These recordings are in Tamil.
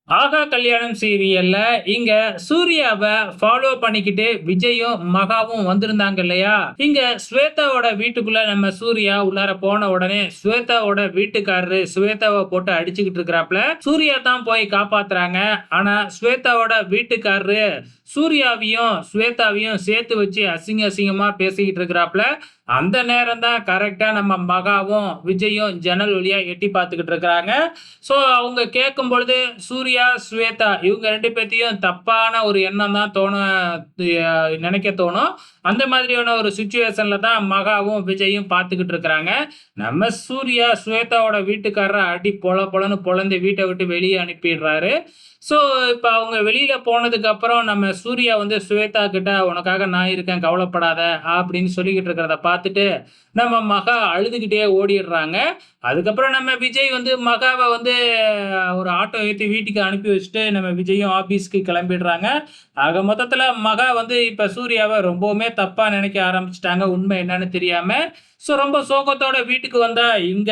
ஆகா கல்யாணம் சீரியல்ல இங்க சூர்யாவ ஃபாலோ பண்ணிக்கிட்டு விஜயும், மகாவும் வந்திருந்தாங்க இல்லையா? இங்க ஸ்வேதாவோட வீட்டுக்குள்ள நம்ம சூர்யா உள்ளார போன உடனே, ஸ்வேதாவோட வீட்டுக்காரரு ஸ்வேதாவ போட்டு அடிச்சுக்கிட்டு இருக்கிறாப்ல. சூர்யா தான் போய் காப்பாத்துறாங்க. ஆனா ஸ்வேதாவோட வீட்டுக்காரரு சூர்யாவையும், ஸ்வேதாவையும் சேர்த்து வச்சு அசிங்கமா பேசிக்கிட்டு இருக்கிறாப்ல. அந்த நேரம் தான் கரெக்ட்டா நம்ம மகாவும், விஜயும் ஜன்னல் வழியா எட்டி பார்த்துக்கிட்டு இருக்கிறாங்க. ஸோ அவங்க கேட்கும்பொழுது சூர்யா, ஸ்வேதா இவங்க 2 பேத்தையும் தப்பான ஒரு எண்ணம் தான் நினைக்க தோணும். அந்த மாதிரியான ஒரு சிச்சுவேஷன்ல தான் மகாவும், விஜயும் பார்த்துக்கிட்டு இருக்கிறாங்க. நம்ம சூர்யா, ஸ்வேதாவோட வீட்டுக்காரர அடி பொல பொலன்னு பொளந்து வீட்ட விட்டு வெளிய அனுப்பிடுறாரு. ஸோ இப்ப அவங்க வெளியில போனதுக்கு அப்புறம் நம்ம சூர்யா வந்து ஸ்வேதா கிட்ட, "உனக்காக நான் இருக்கேன் கவலைப்படாத" அப்படின்னு சொல்லிக்கிட்டு இருக்கிறத பார்த்துட்டு, நம்ம மகா அழுதுகிட்டே ஓடிடுறாங்க. அதுக்கப்புறம் நம்ம விஜய் வந்து மகாவ வந்து ஒரு ஆட்டோ ஏத்தி வீட்டுக்கு அனுப்பி வச்சுட்டு, நம்ம விஜயும் ஆஃபீஸ்க்கு கிளம்பிடுறாங்க. ஆக மொத்தத்துல மகா வந்து இப்ப சூர்யாவ ரொம்பவுமே தப்பா நினைக்க ஆரம்பிச்சுட்டாங்க, உண்மை என்னன்னு தெரியாம. ஸோ ரொம்ப சோகத்தோட வீட்டுக்கு வந்தா, இங்க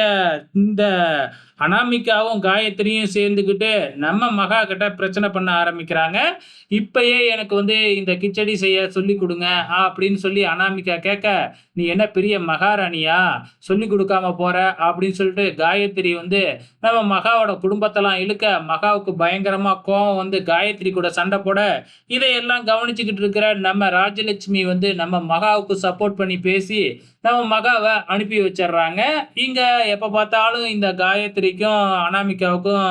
இந்த அனாமிகாவும், காயத்ரியும் சேர்ந்துக்கிட்டு நம்ம மகா கிட்ட பிரச்சனை பண்ண ஆரம்பிக்கிறாங்க. "இப்பயே எனக்கு வந்து இந்த கிச்சடி செய்ய சொல்லிக் குடுங்க" அப்படின்னு சொல்லி அனாமிகா கேட்க, "நீ என்ன பெரிய மகாராணியா? சொல்லிக் குடுக்காம போற?" அப்படின்னு சொல்லிட்டு காயத்ரி வந்து நம்ம மகாவோட குடும்பத்தெல்லாம் இழுக்க, மகாவுக்கு பயங்கரமா கோவம் வந்து காயத்ரி கூட சண்டை போட, இதையெல்லாம் கவனிச்சுக்கிட்டு இருக்கிற நம்ம ராஜலட்சுமி வந்து நம்ம மகாவுக்கு சப்போர்ட் பண்ணி பேசி, நம்ம மகாவ அனுப்பி வச்சர்றாங்க. இங்க எப்ப பார்த்தாலும் இந்த காயத்ரிக்கும், அனாமிகாவுக்கும்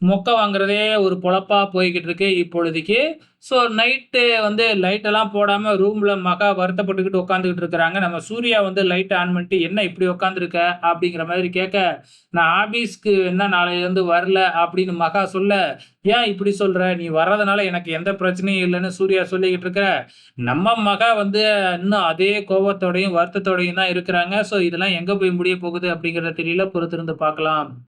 மொக்க வாங்குறதே ஒரு பொழப்பா போய்க்கிட்டு இருக்கு இப்பொழுதைக்கு. ஸோ நைட்டு வந்து லைட் எல்லாம் போடாம ரூம்ல மகா வருத்தப்பட்டுக்கிட்டு உட்காந்துக்கிட்டு இருக்கிறாங்க. நம்ம சூர்யா வந்து லைட் ஆன் பண்ணிட்டு, "என்ன இப்படி உட்காந்துருக்க?" அப்படிங்கிற மாதிரி கேட்க, "நான் ஆபீஸ்க்கு என்ன நாளையிலருந்து வரல" அப்படின்னு மகா சொல்ல, "ஏன் இப்படி சொல்ற? நீ வர்றதுனால எனக்கு எந்த பிரச்சனையும் இல்லன்னு" சூர்யா சொல்லிக்கிட்டு இருக்க, நம்ம மகா வந்து இன்னும் அதே கோவத்தோடையும், வருத்தத்தோடையும் தான் இருக்கிறாங்க. ஸோ இதெல்லாம் எங்க போய் முடிய போகுது அப்படிங்கிறது தெரியல. பொறுத்திருந்து பார்க்கலாம்.